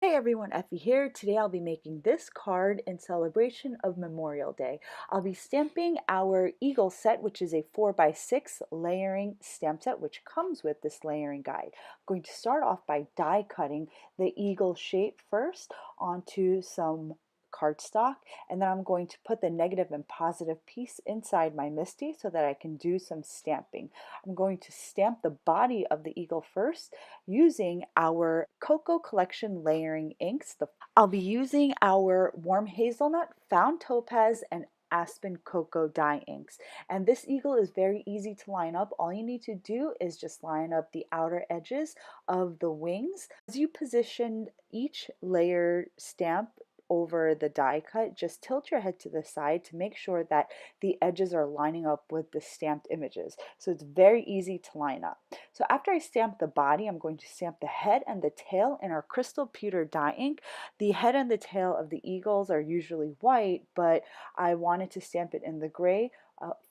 Hey everyone, Effie here. Today I'll be making this card in celebration of Memorial Day. I'll be stamping our Eagle set, which is a 4x6 layering stamp set, which comes with this layering guide. I'm going to start off by die cutting the Eagle shape first onto some cardstock, and then I'm going to put the negative and positive piece inside my MISTI so that I can do some stamping. I'm going to stamp the body of the eagle first using our Cocoa Collection layering inks. I'll be using our Warm Hazelnut, Found Topaz, and Aspen Cocoa dye inks. And this eagle is very easy to line up. All you need to do is just line up the outer edges of the wings. As you position each layer stamp over the die cut, just tilt your head to the side to make sure that the edges are lining up with the stamped images. So it's very easy to line up. So after I stamp the body, I'm going to stamp the head and the tail in our crystal pewter dye ink. The head and the tail of the eagles are usually white, but I wanted to stamp it in the gray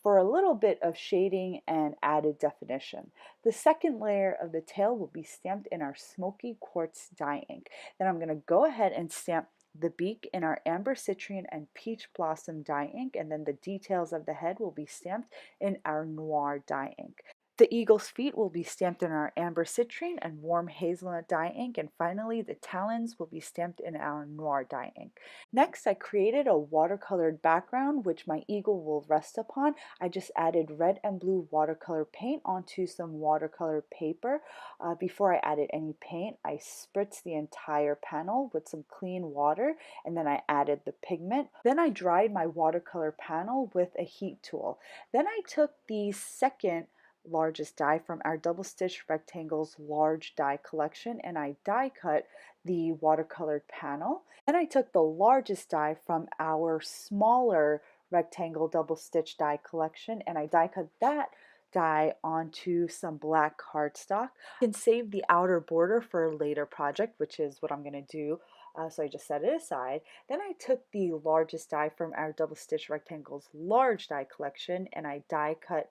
for a little bit of shading and added definition. The second layer of the tail will be stamped in our Smoky Quartz dye ink. Then I'm going to go ahead and stamp the beak in our amber citrine and peach blossom dye ink, and then the details of the head will be stamped in our noir dye ink. The eagle's feet will be stamped in our amber citrine and warm hazelnut dye ink, and finally the talons will be stamped in our noir dye ink. Next, I created a watercolored background which my eagle will rest upon. I just added red and blue watercolor paint onto some watercolor paper. Before I added any paint, I spritzed the entire panel with some clean water, and then I added the pigment. Then I dried my watercolor panel with a heat tool. Then I took the second largest die from our double stitch rectangles large die collection, and I die cut the watercolored panel. Then I took the largest die from our smaller rectangle double stitch die collection, and I die cut that die onto some black cardstock. You can save the outer border for a later project, which is what I'm going to do. So I just set it aside. Then I took the largest die from our double stitch rectangles large die collection, and I die cut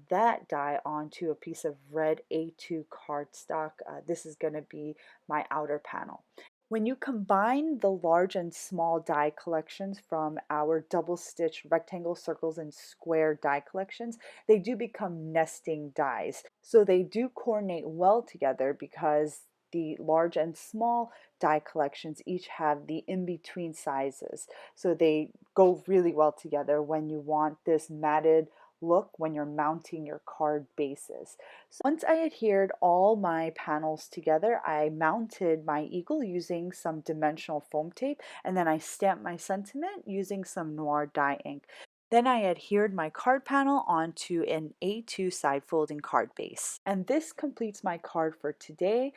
that die onto a piece of red A2 cardstock. This is going to be my outer panel. When you combine the large and small die collections from our double stitch rectangle, circles, and square die collections, they do become nesting dies. So they do coordinate well together because the large and small die collections each have the in-between sizes. So they go really well together when you want this matted look when you're mounting your card bases. So once I adhered all my panels together, I mounted my eagle using some dimensional foam tape, and then I stamped my sentiment using some noir dye ink. Then I adhered my card panel onto an A2 side folding card base. And this completes my card for today.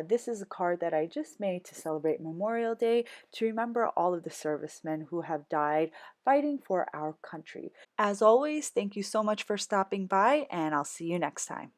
This is a card that I just made to celebrate Memorial Day to remember all of the servicemen who have died fighting for our country. As always, thank you so much for stopping by, and I'll see you next time.